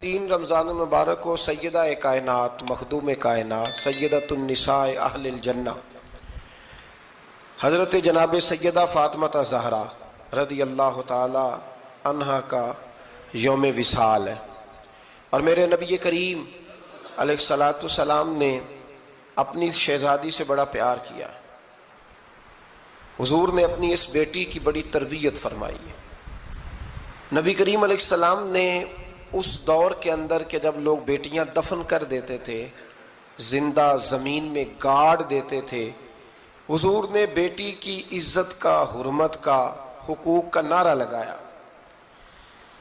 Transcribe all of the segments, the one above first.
تین رمضان المبارک کو سیدہ کائنات مخدوم کائنات سیدۃ النساء اہل الجنہ حضرت جناب سیدہ فاطمہ زہرا رضی اللہ تعالی عنہا کا یوم وصال ہے، اور میرے نبی کریم علیہ الصلاۃ والسلام نے اپنی شہزادی سے بڑا پیار کیا۔ حضور نے اپنی اس بیٹی کی بڑی تربیت فرمائی ہے۔ نبی کریم علیہ السلام نے اس دور کے اندر کہ جب لوگ بیٹیاں دفن کر دیتے تھے، زندہ زمین میں گاڑ دیتے تھے، حضور نے بیٹی کی عزت کا، حرمت کا، حقوق کا نعرہ لگایا۔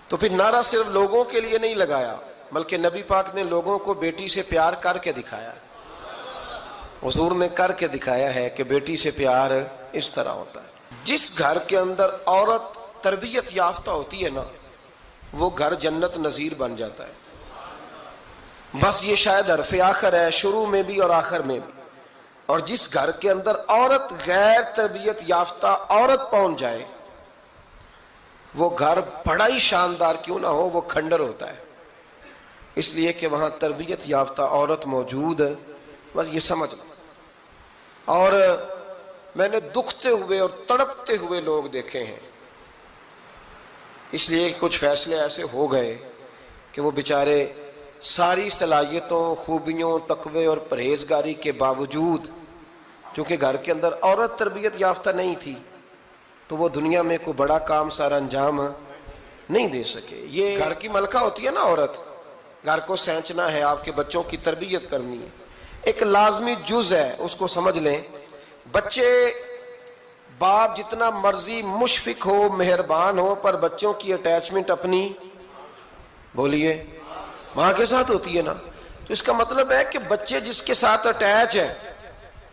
تو پھر نعرہ صرف لوگوں کے لیے نہیں لگایا، بلکہ نبی پاک نے لوگوں کو بیٹی سے پیار کر کے دکھایا۔ حضور نے کر کے دکھایا ہے کہ بیٹی سے پیار اس طرح ہوتا ہے۔ جس گھر کے اندر عورت تربیت یافتہ ہوتی ہے نا، وہ گھر جنت نظیر بن جاتا ہے۔ بس یہ شاید حرف آخر ہے، شروع میں بھی اور آخر میں بھی۔ اور جس گھر کے اندر عورت غیر تربیت یافتہ عورت پہنچ جائے، وہ گھر بڑا ہی شاندار کیوں نہ ہو، وہ کھنڈر ہوتا ہے، اس لیے کہ وہاں تربیت یافتہ عورت موجود ہے۔ بس یہ سمجھ لو۔ اور میں نے دکھتے ہوئے اور تڑپتے ہوئے لوگ دیکھے ہیں، اس لیے کچھ فیصلے ایسے ہو گئے کہ وہ بیچارے ساری صلاحیتوں، خوبیوں، تقوی اور پرہیزگاری کے باوجود، چونکہ گھر کے اندر عورت تربیت یافتہ نہیں تھی، تو وہ دنیا میں کوئی بڑا کام سارا انجام نہیں دے سکے۔ یہ گھر کی ملکہ ہوتی ہے نا عورت، گھر کو سینچنا ہے، آپ کے بچوں کی تربیت کرنی ہے، ایک لازمی جز ہے، اس کو سمجھ لیں۔ بچے باپ جتنا مرضی مشفق ہو، مہربان ہو، پر بچوں کی اٹیچمنٹ اپنی بولیے ماں کے ساتھ ہوتی ہے نا، تو اس کا مطلب ہے کہ بچے جس کے ساتھ اٹیچ ہے،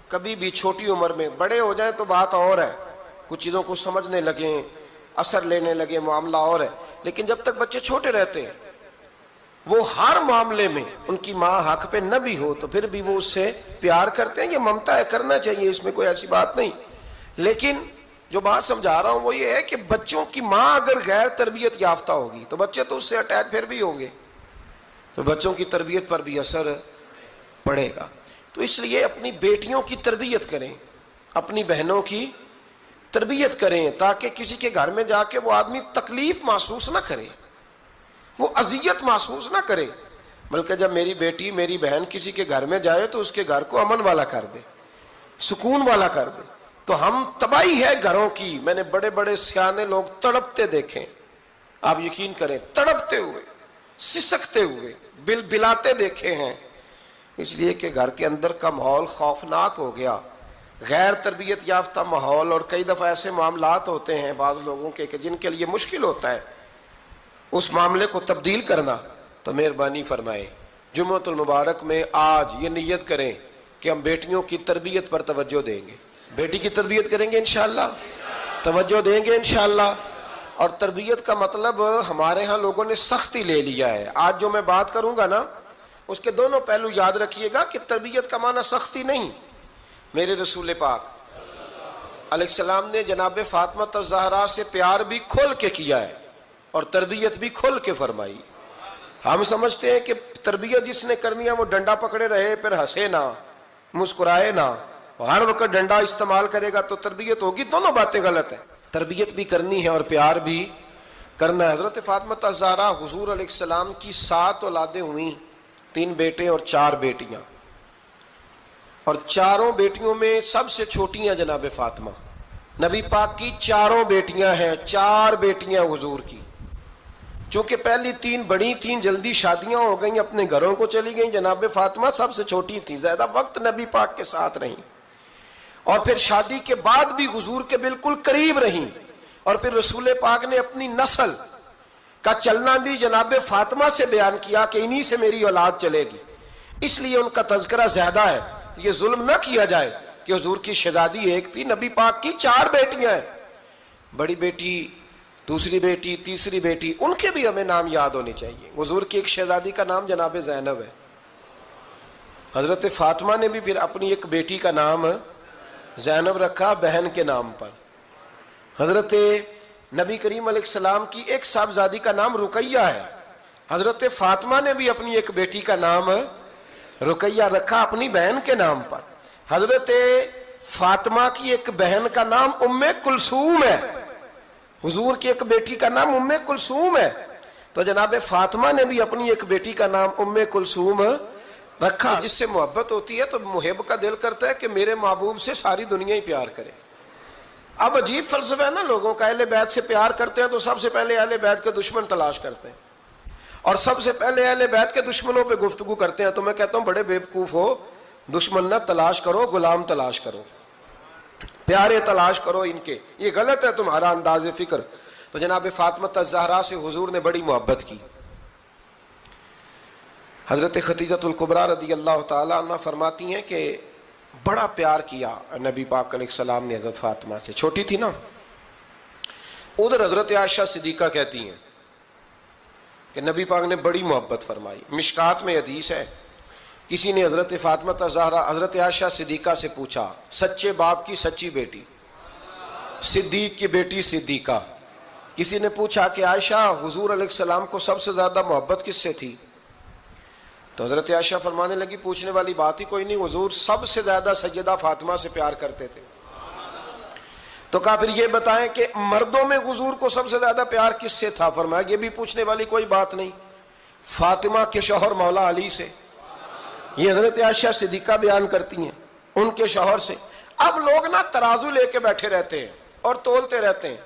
کبھی بھی چھوٹی عمر میں، بڑے ہو جائیں تو بات اور ہے، کچھ چیزوں کو سمجھنے لگیں، اثر لینے لگے، معاملہ اور ہے، لیکن جب تک بچے چھوٹے رہتے ہیں، وہ ہر معاملے میں ان کی ماں حق پہ نہ بھی ہو تو پھر بھی وہ اس سے پیار کرتے ہیں۔ یہ ممتا ہے، کرنا چاہیے، اس میں کوئی ایسی بات نہیں، لیکن جو بات سمجھا رہا ہوں وہ یہ ہے کہ بچوں کی ماں اگر غیر تربیت یافتہ ہوگی تو بچے تو اس سے اٹیچ پھر بھی ہوں گے، تو بچوں کی تربیت پر بھی اثر پڑے گا۔ تو اس لیے اپنی بیٹیوں کی تربیت کریں، اپنی بہنوں کی تربیت کریں، تاکہ کسی کے گھر میں جا کے وہ آدمی تکلیف محسوس نہ کرے، وہ اذیت محسوس نہ کرے، بلکہ جب میری بیٹی، میری بہن کسی کے گھر میں جائے تو اس کے گھر کو امن والا کر دے، سکون والا کر دے۔ تو ہم تباہی ہے گھروں کی، میں نے بڑے بڑے سیانے لوگ تڑپتے دیکھیں، آپ یقین کریں، تڑپتے ہوئے، سسکتے ہوئے، بل بلاتے دیکھے ہیں، اس لیے کہ گھر کے اندر کا ماحول خوفناک ہو گیا، غیر تربیت یافتہ ماحول۔ اور کئی دفعہ ایسے معاملات ہوتے ہیں بعض لوگوں کے کہ جن کے لیے مشکل ہوتا ہے اس معاملے کو تبدیل کرنا۔ تو مہربانی فرمائیں، جمعۃ المبارک میں آج یہ نیت کریں کہ ہم بیٹیوں کی تربیت پر توجہ دیں گے، بیٹی کی تربیت کریں گے انشاءاللہ، توجہ دیں گے انشاءاللہ۔ اور تربیت کا مطلب ہمارے ہاں لوگوں نے سختی لے لیا ہے۔ آج جو میں بات کروں گا نا، اس کے دونوں پہلو یاد رکھیے گا کہ تربیت کا معنی سختی نہیں۔ میرے رسول پاک علیہ السلام نے جناب فاطمہ زہرا سے پیار بھی کھول کے کیا ہے اور تربیت بھی کھول کے فرمائی۔ ہم سمجھتے ہیں کہ تربیت جس نے کرنی ہے وہ ڈنڈا پکڑے رہے، پھر ہنسے نہ، مسکرائے نہ، ہر وقت ڈنڈا استعمال کرے گا تو تربیت ہوگی۔ دونوں باتیں غلط ہیں، تربیت بھی کرنی ہے اور پیار بھی کرنا ہے۔ حضرت فاطمہ زہرا حضور علیہ السلام کی 7 اولادیں ہوئیں، 3 بیٹے اور 4 بیٹیاں، اور چاروں بیٹیوں میں سب سے چھوٹی ہیں جناب فاطمہ۔ نبی پاک کی 4 بیٹیاں ہیں، 4 بیٹیاں حضور کی، چونکہ پہلی 3 بڑی تھیں، جلدی شادیاں ہو گئیں، اپنے گھروں کو چلی گئیں، جناب فاطمہ سب سے چھوٹی تھیں، زیادہ وقت نبی پاک کے ساتھ رہیں، اور پھر شادی کے بعد بھی حضور کے بالکل قریب رہیں، اور پھر رسول پاک نے اپنی نسل کا چلنا بھی جناب فاطمہ سے بیان کیا کہ انہی سے میری اولاد چلے گی، اس لیے ان کا تذکرہ زیادہ ہے۔ یہ ظلم نہ کیا جائے کہ حضور کی شہزادی ایک تھی، نبی پاک کی 4 بیٹیاں ہیں، بڑی بیٹی، دوسری بیٹی، تیسری بیٹی، ان کے بھی ہمیں نام یاد ہونے چاہیے۔ حضور کی ایک شہزادی کا نام جناب زینب ہے، حضرت فاطمہ نے بھی پھر اپنی ایک بیٹی کا نام زینب رکھا بہن کے نام پر۔ حضرت نبی کریم علیہ السلام کی ایک صاحبزادی کا نام رقیہ ہے، حضرت فاطمہ نے بھی اپنی ایک بیٹی کا نام رقیہ رکھا اپنی بہن کے نام پر. حضرت فاطمہ کی ایک بہن کا نام ام کلثوم ہے. حضور کی ایک بیٹی کا نام ام کلثوم ہے. تو جناب فاطمہ نے بھی اپنی ایک بیٹی کا نام ام کلثوم رکھا. جس سے محبت ہوتی ہے تو محب کا دل کرتا ہے کہ میرے محبوب سے ساری دنیا ہی پیار کرے. اب عجیب فلسفہ ہے نا لوگوں کا, اہل بیت سے پیار کرتے ہیں تو سب سے پہلے اہل بیت کے دشمن تلاش کرتے ہیں, اور سب سے پہلے اہل بیت کے دشمنوں پہ گفتگو کرتے ہیں. تو میں کہتا ہوں بڑے بیوقوف ہو, دشمن نہ تلاش کرو, غلام تلاش کرو, پیارے تلاش کرو ان کے. یہ غلط ہے تمہارا انداز فکر. تو جناب فاطمہ الزہرا سے حضور نے بڑی محبت کی. حضرت خدیجہ الکبریٰ رضی اللہ تعالی عنہ فرماتی ہیں کہ بڑا پیار کیا نبی پاک علیہ السلام نے حضرت فاطمہ سے. چھوٹی تھی نا. ادھر حضرت عائشہ صدیقہ کہتی ہیں کہ نبی پاک نے بڑی محبت فرمائی. مشکات میں حدیث ہے, کسی نے حضرت فاطمہ الزہرا حضرت عائشہ صدیقہ سے پوچھا, سچے باپ کی سچی بیٹی, صدیق کی بیٹی صدیقہ. کسی نے پوچھا کہ عائشہ حضور علیہ السلام کو سب سے زیادہ محبت کس سے تھی؟ تو حضرت عائشہ فرمانے لگی پوچھنے والی بات ہی کوئی نہیں, حضور سب سے زیادہ سیدہ فاطمہ سے پیار کرتے تھے. تو کہا پھر یہ بتائیں کہ مردوں میں حضور کو سب سے زیادہ پیار کس سے تھا؟ فرمایا یہ بھی پوچھنے والی کوئی بات نہیں, فاطمہ کے شوہر مولا علی سے. یہ حضرت عائشہ صدیقہ بیان کرتی ہیں ان کے شوہر سے. اب لوگ نا ترازو لے کے بیٹھے رہتے ہیں اور تولتے رہتے ہیں.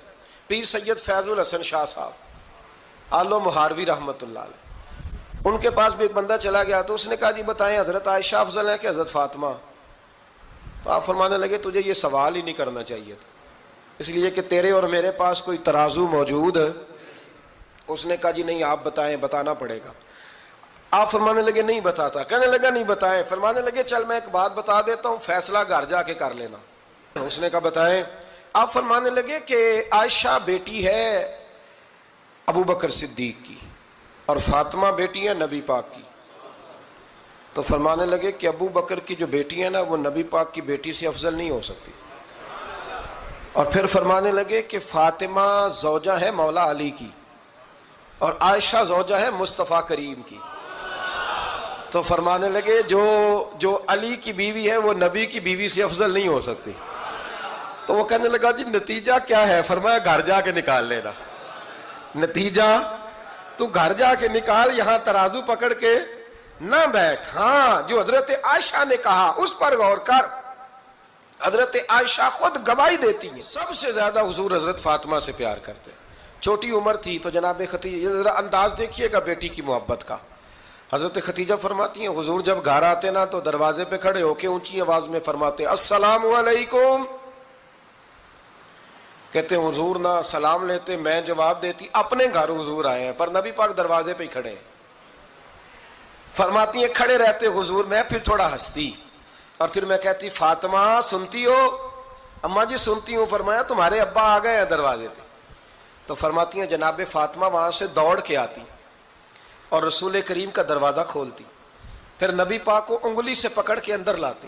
پیر سید فیض الحسن شاہ صاحب آلو مہاروی رحمت اللہ علیہ, ان کے پاس بھی ایک بندہ چلا گیا تو اس نے کہا جی بتائیں حضرت عائشہ افضل ہے کہ حضرت فاطمہ؟ تو آپ فرمانے لگے تجھے یہ سوال ہی نہیں کرنا چاہیے تھا, اس لیے کہ تیرے اور میرے پاس کوئی ترازو موجود ہے. اس نے کہا جی نہیں آپ بتائیں, بتانا پڑے گا. آپ فرمانے لگے نہیں بتاتا. کہنے لگا نہیں بتائیں. فرمانے لگے چل میں ایک بات بتا دیتا ہوں, فیصلہ گھر جا کے کر لینا. اس نے کہا بتائیں. آپ فرمانے لگے کہ عائشہ بیٹی ہے ابو بکر صدیق کی اور فاطمہ بیٹی ہے نبی پاک کی. تو فرمانے لگے کہ ابو بکر کی جو بیٹی ہے نا وہ نبی پاک کی بیٹی سے افضل نہیں ہو سکتی. اور پھر فرمانے لگے کہ فاطمہ زوجہ ہے مولا علی کی اور عائشہ زوجہ ہے مصطفیٰ کریم کی. تو فرمانے لگے جو علی کی بیوی ہے وہ نبی کی بیوی سے افضل نہیں ہو سکتی. تو وہ کہنے لگا جی نتیجہ کیا ہے؟ فرمایا گھر جا کے نکال لینا. نتیجہ تو گھر جا کے نکال, یہاں ترازو پکڑ کے نہ بیٹھ. ہاں جو حضرت عائشہ نے کہا اس پر غور کر. حضرت عائشہ خود گواہی دیتی ہیں سب سے زیادہ حضور حضرت فاطمہ سے پیار کرتے. چھوٹی عمر تھی تو جناب خدیجہ, ذرا انداز دیکھیے گا بیٹی کی محبت کا. حضرت خدیجہ فرماتی ہیں حضور جب گھر آتے نا تو دروازے پہ کھڑے ہو کے اونچی آواز میں فرماتے السلام علیکم. کہتے ہیں حضور نہ سلام لیتے, میں جواب دیتی اپنے گھر حضور آئے ہیں پر نبی پاک دروازے پہ ہی کھڑے ہیں. فرماتی ہیں کھڑے رہتے حضور, میں پھر تھوڑا ہنستی اور پھر میں کہتی فاطمہ سنتی ہو؟ اماں جی سنتی ہوں. فرمایا تمہارے ابا آ گئے ہیں دروازے پہ. تو فرماتی ہیں جناب فاطمہ وہاں سے دوڑ کے آتی اور رسول کریم کا دروازہ کھولتی, پھر نبی پاک کو انگلی سے پکڑ کے اندر لاتی.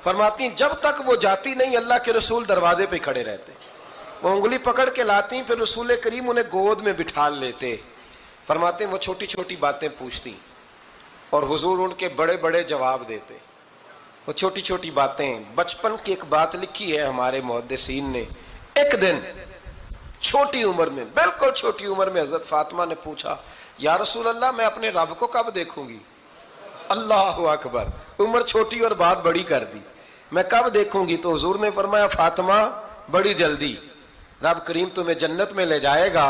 فرماتی ہیں جب تک وہ جاتی نہیں اللہ کے رسول دروازے پہ کھڑے رہتے. وہ انگلی پکڑ کے لاتی, پھر رسول کریم انہیں گود میں بٹھا لیتے. فرماتے ہیں وہ چھوٹی چھوٹی باتیں پوچھتی اور حضور ان کے بڑے بڑے جواب دیتے. وہ چھوٹی چھوٹی باتیں, بچپن کی ایک بات لکھی ہے ہمارے محدثین نے. ایک دن چھوٹی عمر میں, بالکل چھوٹی عمر میں حضرت فاطمہ نے پوچھا یا رسول اللہ میں اپنے رب کو کب دیکھوں گی؟ اللہ اکبر, عمر چھوٹی اور بات بڑی کر دی, میں کب دیکھوں گی؟ تو حضور نے فرمایا فاطمہ بڑی جلدی, رب کریم تمہیں جنت میں لے جائے گا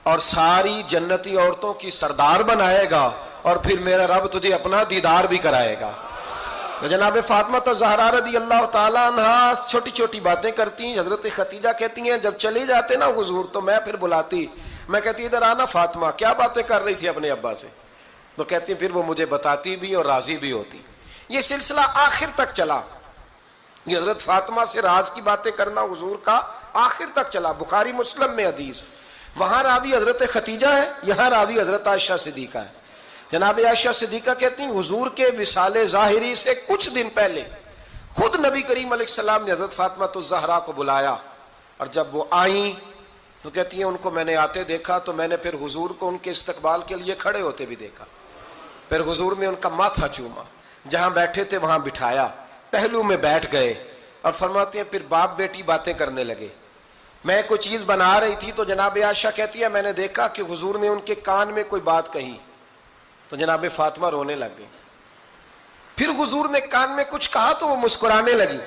اور ساری جنتی عورتوں کی سردار بنائے گا اور پھر میرا رب تجھے اپنا دیدار بھی کرائے گا. تو جناب فاطمہ الزہرا رضی اللہ تعالیٰ عنہا چھوٹی چھوٹی باتیں کرتی ہیں. حضرت خدیجہ کہتی ہیں جب چلی جاتے نا حضور تو میں پھر بلاتی, میں کہتی ادھر آنا فاطمہ, کیا باتیں کر رہی تھی اپنے ابا سے؟ تو کہتی پھر وہ مجھے بتاتی بھی اور راضی بھی ہوتی. یہ سلسلہ آخر تک چلا. یہ حضرت فاطمہ سے راز کی باتیں کرنا حضور کا آخر تک چلا. بخاری مسلم میں حدیث, وہاں راوی حضرت خدیجہ ہے, یہاں راوی حضرت عائشہ صدیقہ ہے. جناب عائشہ صدیقہ کہتی ہیں حضور کے وصال ظاہری سے کچھ دن پہلے خود نبی کریم علیہ السلام نے حضرت فاطمہ الزہرا کو بلایا, اور جب وہ آئیں تو کہتی ہیں ان کو میں نے آتے دیکھا تو میں نے پھر حضور کو ان کے استقبال کے لیے کھڑے ہوتے بھی دیکھا، پھر حضور نے ان کا ماتھا چوما، جہاں بیٹھے تھے وہاں بٹھایا، پہلو میں بیٹھ گئے، اور فرماتے ہیں پھر باپ بیٹی باتیں کرنے لگے۔ میں کوئی چیز بنا رہی تھی تو جناب عائشہ کہتی ہے میں نے دیکھا کہ حضور نے ان کے کان میں کوئی بات کہی تو جناب فاطمہ رونے لگ گئی، پھر حضور نے کان میں کچھ کہا تو وہ مسکرانے لگی۔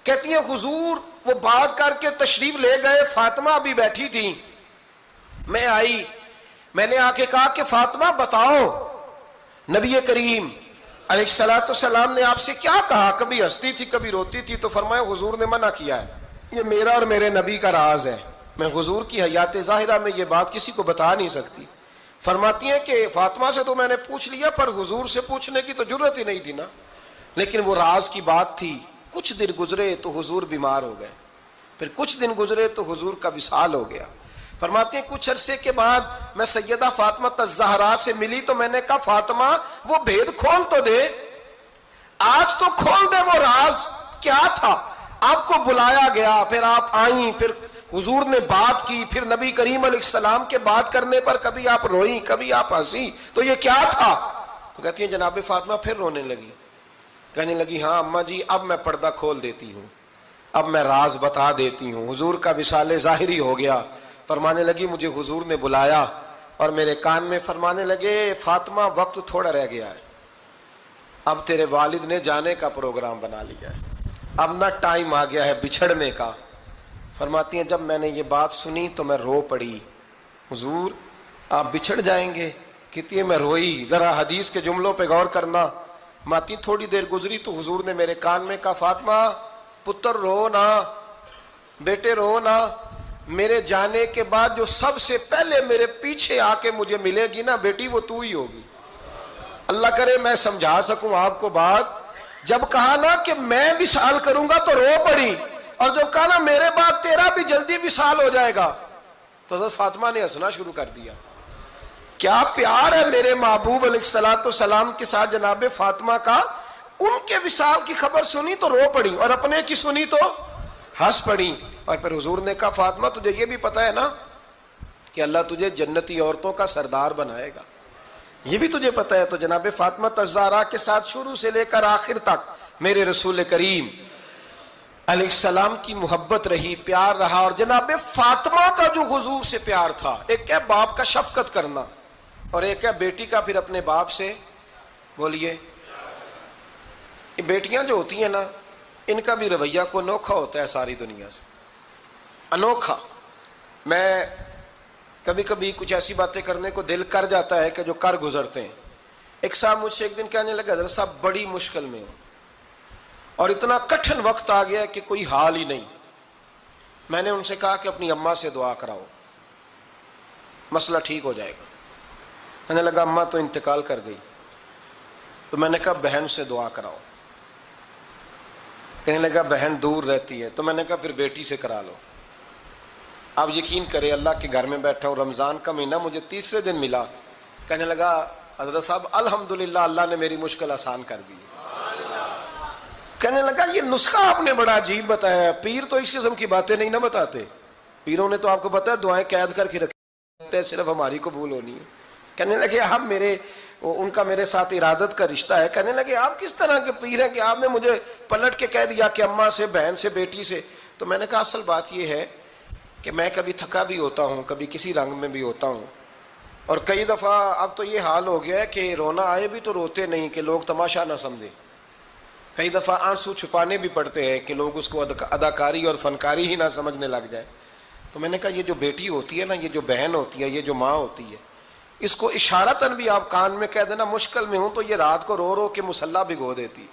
کہتی ہیں حضور وہ بات کر کے تشریف لے گئے، فاطمہ بھی بیٹھی تھی، میں آئی، میں نے آ کے کہا کہ فاطمہ بتاؤ نبی کریم علیہ الصلوۃ والسلام نے آپ سے کیا کہا؟ کبھی ہنستی تھی کبھی روتی تھی، تو فرمایا حضور نے منع کیا ہے، یہ میرا اور میرے نبی کا راز ہے، میں حضور کی حیات ظاہرہ میں یہ بات کسی کو بتا نہیں سکتی۔ فرماتی ہیں کہ فاطمہ سے تو میں نے پوچھ لیا، پر حضور سے پوچھنے کی تو ضرورت ہی نہیں تھی نا، لیکن وہ راز کی بات تھی۔ کچھ دن گزرے تو حضور بیمار ہو گئے، پھر کچھ دن گزرے تو حضور کا وصال ہو گیا۔ فرماتے ہیں کچھ عرصے کے بعد میں سیدہ فاطمہ الزہرا سے ملی تو میں نے کہا فاطمہ وہ بھید کھول تو دے، آج تو کھول دے، وہ راز کیا تھا؟ آپ کو بلایا گیا، پھر آپ آئیں، پھر حضور نے بات کی، پھر نبی کریم علیہ السلام کے بات کرنے پر کبھی آپ روئیں کبھی آپ ہنسی، تو یہ کیا تھا؟ تو کہتی ہیں جناب فاطمہ پھر رونے لگی، کہنے لگی ہاں اماں جی اب میں پردہ کھول دیتی ہوں، اب میں راز بتا دیتی ہوں، حضور کا وصال ظاہری ہو گیا۔ فرمانے لگی مجھے حضور نے بلایا اور میرے کان میں فرمانے لگے فاطمہ وقت تھوڑا رہ گیا ہے، اب تیرے والد نے جانے کا پروگرام بنا لیا ہے، اب نہ ٹائم آ گیا ہے بچھڑنے کا۔ فرماتی ہیں جب میں نے یہ بات سنی تو میں رو پڑی، حضور آپ بچھڑ جائیں گے؟ کہتی ہے میں روئی۔ ذرا حدیث کے جملوں پہ غور کرنا، ماتی تھوڑی دیر گزری تو حضور نے میرے کان میں کہا فاطمہ پتر رو نہ، بیٹے رو نہ، میرے جانے کے بعد جو سب سے پہلے میرے پیچھے آ کے مجھے ملے گی نا بیٹی وہ تو ہی ہوگی۔ اللہ کرے میں سمجھا سکوں آپ کو بات، جب کہا نا کہ میں وصال کروں گا تو رو پڑی، اور جب کہا نا میرے بعد تیرا بھی جلدی وصال ہو جائے گا تو حضرت فاطمہ نے ہنسنا شروع کر دیا۔ کیا پیار ہے میرے محبوب علیہ الصلوۃ والسلام کے ساتھ جناب فاطمہ کا۔ ان کے وصال کی خبر سنی تو رو پڑی، اور اپنے کی سنی تو ہنس پڑی۔ اور پھر حضور نے کہا فاطمہ تجھے یہ بھی پتا ہے نا کہ اللہ تجھے جنتی عورتوں کا سردار بنائے گا، یہ بھی تجھے پتا ہے؟ تو جناب فاطمہ الزہرا کے ساتھ شروع سے لے کر آخر تک میرے رسول کریم علیہ السلام کی محبت رہی، پیار رہا۔ اور جناب فاطمہ کا جو حضور سے پیار تھا، ایک ہے باپ کا شفقت کرنا اور ایک ہے بیٹی کا پھر اپنے باپ سے، بولیے، یہ بیٹیاں جو ہوتی ہیں نا ان کا بھی رویہ کو انوکھا ہوتا ہے ساری دنیا سے، انوکھا۔ میں کبھی کبھی کچھ ایسی باتیں کرنے کو دل کر جاتا ہے کہ جو کر گزرتے ہیں۔ ایک صاحب مجھ سے ایک دن کہنے لگا حضرت صاحب بڑی مشکل میں ہوں اور اتنا کٹھن وقت آ گیا ہے کہ کوئی حال ہی نہیں۔ میں نے ان سے کہا کہ اپنی اماں سے دعا کراؤ، مسئلہ ٹھیک ہو جائے گا۔ کہنے لگا اماں تو انتقال کر گئی۔ تو میں نے کہا بہن سے دعا کراؤ۔ کہنے لگا بہن دور رہتی ہے۔ تو میں نے کہا پھر بیٹی سے کرا لو۔ آپ یقین کریں اللہ کے گھر میں بیٹھا ہوں، رمضان کا مہینہ مجھے تیسرے دن ملا۔ کہنے لگا حضرت صاحب الحمدللہ اللہ نے میری مشکل آسان کر دی۔ کہنے لگا یہ نسخہ آپ نے بڑا عجیب بتایا، پیر تو اس قسم کی باتیں نہیں نہ بتاتے، پیروں نے تو آپ کو پتا ہے دعائیں قید کر کے رکھتے ہیں، صرف ہماری قبول ہونی ہے۔ کہنے لگے ہم ان کا میرے ساتھ ارادت کا رشتہ ہے۔ کہنے لگے آپ کس طرح کے پیر ہیں کہ آپ نے مجھے پلٹ کے کہہ دیا کہ اماں سے، بہن سے، بیٹی سے۔ تو میں نے کہا اصل بات یہ ہے کہ میں کبھی تھکا بھی ہوتا ہوں، کبھی کسی رنگ میں بھی ہوتا ہوں، اور کئی دفعہ اب تو یہ حال ہو گیا ہے کہ رونا آئے بھی تو روتے نہیں کہ لوگ تماشا نہ سمجھیں، کئی دفعہ آنسو چھپانے بھی پڑتے ہیں کہ لوگ اس کو اداکاری اور فنکاری ہی نہ سمجھنے لگ جائیں۔ تو میں نے کہا یہ جو بیٹی ہوتی ہے نا، یہ جو بہن ہوتی ہے، یہ جو ماں ہوتی ہے، اس کو اشارتاً بھی آپ کان میں کہہ دینا مشکل میں ہوں تو یہ رات کو رو رو کے مصلی بھگو دیتی،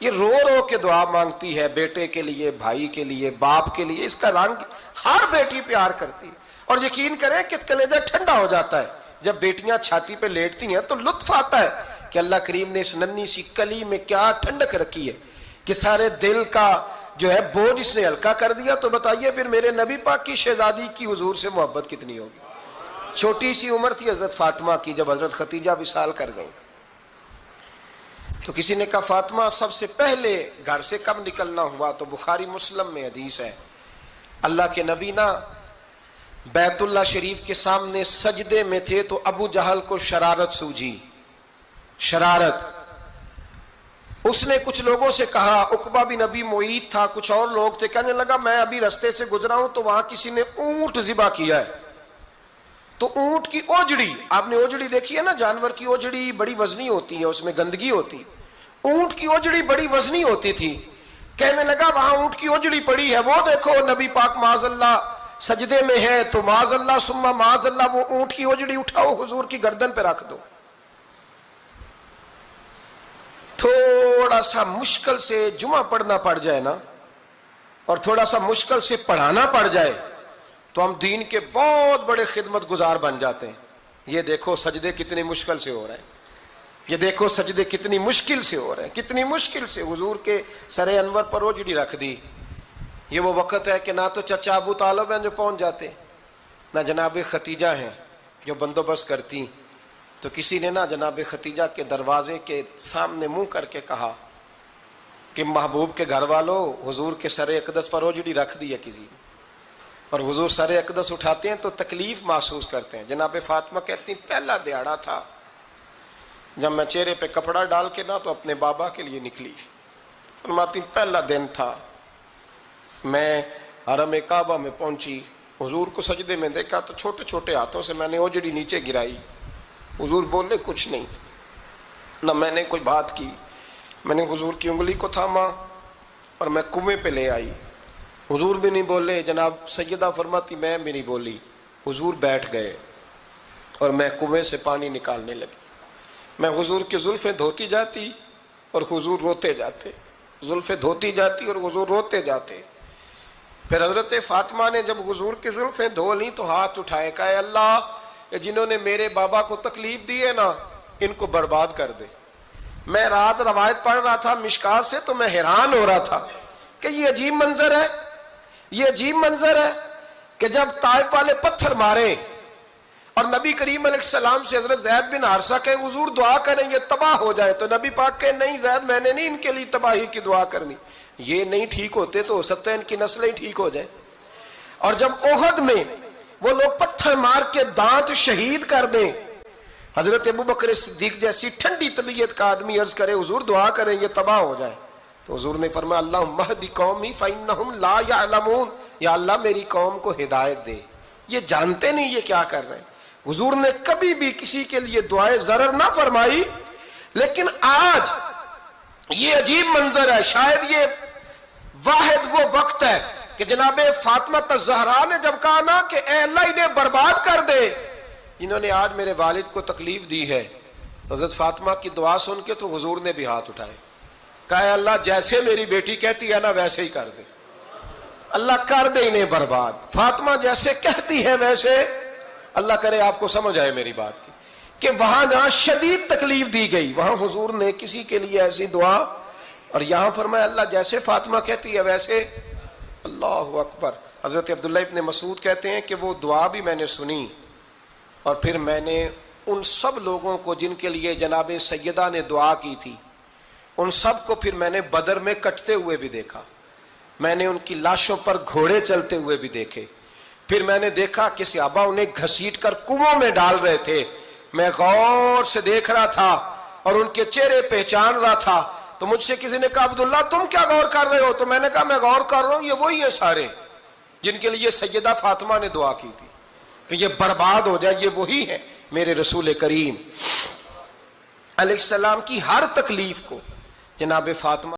یہ رو رو کے دعا مانگتی ہے بیٹے کے لیے، بھائی کے لیے، باپ کے لیے۔ اس کا رنگ ہر بیٹی پیار کرتی ہے، اور یقین کریں کہ کلیجہ ٹھنڈا ہو جاتا ہے جب بیٹیاں چھاتی پہ لیٹتی ہیں تو لطف آتا ہے کہ اللہ کریم نے اس ننھی سی کلی میں کیا ٹھنڈک رکھی ہے کہ سارے دل کا جو ہے بوجھ اس نے ہلکا کر دیا۔ تو بتائیے پھر میرے نبی پاک کی شہزادی کی حضور سے محبت کتنی ہوگی۔ چھوٹی سی عمر تھی حضرت فاطمہ کی جب حضرت ختیجہ وصال کر گئی، تو کسی نے کہا فاطمہ سب سے پہلے گھر سے کب نکلنا ہوا؟ تو بخاری مسلم میں حدیث ہے اللہ کے نبی نا بیت اللہ شریف کے سامنے سجدے میں تھے تو ابو جہل کو شرارت سوجی، شرارت۔ اس نے کچھ لوگوں سے کہا، عقبہ بن ابی معیط تھا، کچھ اور لوگ تھے، کہنے لگا میں ابھی رستے سے گزرا ہوں تو وہاں کسی نے اونٹ ذبح کیا ہے، تو اونٹ کی اوجڑی، آپ نے اوجڑی دیکھی ہے نا، جانور کی اوجڑی بڑی وزنی ہوتی ہے، اس میں گندگی ہوتی، اونٹ کی اوجڑی بڑی وزنی ہوتی تھی۔ کہنے لگا وہاں اونٹ کی اوجڑی پڑی ہے، وہ دیکھو نبی پاک معاذ اللہ سجدے میں ہے، تو معاذ اللہ ثم معاذ اللہ وہ اونٹ کی اوجڑی اٹھاؤ حضور کی گردن پہ رکھ دو۔ تھوڑا سا مشکل سے جمعہ پڑھنا پڑ جائے نا، اور تھوڑا سا مشکل سے پڑھانا پڑ جائے تو ہم دین کے بہت بڑے خدمت گزار بن جاتے ہیں۔ یہ دیکھو سجدے کتنی مشکل سے ہو رہے ہیں، یہ دیکھو سجدے کتنی مشکل سے ہو رہے ہیں، کتنی مشکل سے حضور کے سر انور پر اوجڑی رکھ دی۔ یہ وہ وقت ہے کہ نہ تو چچا ابو طالب ہیں جو پہنچ جاتے، نہ جناب ختیجہ ہیں جو بندوبست کرتی، تو کسی نے نا جناب ختیجہ کے دروازے کے سامنے منہ کر کے کہا کہ محبوب کے گھر والوں حضور کے سر اقدس پر اوجڑی رکھ دی ہے کسی نے، اور حضور سر اقدس اٹھاتے ہیں تو تکلیف محسوس کرتے ہیں۔ جناب فاطمہ کہتی ہیں پہلا دیہڑا تھا جب میں چہرے پہ کپڑا ڈال کے نا تو اپنے بابا کے لیے نکلی، فرماتی پہلا دن تھا، میں حرم کعبہ میں پہنچی، حضور کو سجدے میں دیکھا تو چھوٹے چھوٹے ہاتھوں سے میں نے اوجڑی نیچے گرائی، حضور بولے کچھ نہیں، نہ میں نے کوئی بات کی، میں نے حضور کی انگلی کو تھاما اور میں کنویں پہ لے آئی، حضور بھی نہیں بولے، جناب سیدہ فرماتی میں بھی نہیں بولی، حضور بیٹھ گئے اور میں کنویں سے پانی نکالنے لگی، میں حضور کی زلفیں دھوتی جاتی اور حضور روتے جاتے، زلفیں دھوتی جاتی اور حضور روتے جاتے۔ پھر حضرت فاطمہ نے جب حضور کی زلفیں دھو لیں تو ہاتھ اٹھائے، کہا اے اللہ جنہوں نے میرے بابا کو تکلیف دی ہے نا ان کو برباد کر دے۔ میں رات روایت پڑھ رہا تھا مشکات سے تو میں حیران ہو رہا تھا کہ یہ عجیب منظر ہے، یہ عجیب منظر ہے کہ جب طائف والے پتھر مارے اور نبی کریم علیہ السلام سے حضرت زید بن حارثہ کہ حضور دعا کریں یہ تباہ ہو جائے، تو نبی پاک کہ نہیں زید میں نے نہیں ان کے لیے تباہی کی دعا کرنی، یہ نہیں ٹھیک ہوتے تو ہو سکتا ہے ان کی نسلیں ٹھیک ہو جائیں۔ اور جب احد میں وہ لوگ پتھر مار کے دانت شہید کر دیں، حضرت ابوبکر صدیق جیسی ٹھنڈی طبیعت کا آدمی عرض کرے حضور دعا کریں یہ تباہ ہو جائے، تو حضور نے فرمایا اللہم اہد قومی فإنہم لا یعلمون، یا اللہ میری قوم کو ہدایت دے، یہ جانتے نہیں یہ کیا کر رہے ہیں۔ حضور نے کبھی بھی کسی کے لیے دعائے ضرر نہ فرمائی، لیکن آج یہ عجیب منظر ہے، شاید یہ واحد وہ وقت ہے کہ جناب فاطمہ الزہرا نے جب کہا نا کہ اے اللہ انہیں برباد کر دے جنہوں نے آج میرے والد کو تکلیف دی ہے، تو حضرت فاطمہ کی دعا سن کے تو حضور نے بھی ہاتھ اٹھائے، کہا اے اللہ جیسے میری بیٹی کہتی ہے نا ویسے ہی کر دے، اللہ کر دے انہیں برباد، فاطمہ جیسے کہتی ہے ویسے، اللہ کرے آپ کو سمجھ آئے میری بات کی کہ وہاں جہاں شدید تکلیف دی گئی وہاں حضور نے کسی کے لیے ایسی دعا، اور یہاں فرمایا اللہ جیسے فاطمہ کہتی ہے ویسے۔ اللہ اکبر۔ حضرت عبداللہ ابن مسعود کہتے ہیں کہ وہ دعا بھی میں نے سنی، اور پھر میں نے ان سب لوگوں کو جن کے لیے جناب سیدہ نے دعا کی تھی ان سب کو پھر میں نے بدر میں کٹتے ہوئے بھی دیکھا، میں نے ان کی لاشوں پر گھوڑے چلتے ہوئے بھی دیکھے، پھر میں نے دیکھا کہ صحابہ انہیں گھسیٹ کر کنووں میں ڈال رہے تھے، میں غور سے دیکھ رہا تھا اور ان کے چہرے پہچان رہا تھا، تو مجھ سے کسی نے کہا عبداللہ تم کیا غور کر رہے ہو؟ تو میں نے کہا میں غور کر رہا ہوں یہ وہی ہیں سارے جن کے لیے سیدہ فاطمہ نے دعا کی تھی کہ یہ برباد ہو جائے، یہ وہی ہیں میرے رسول کریم علیہ السلام کی ہر تکلیف کو جناب فاطمہ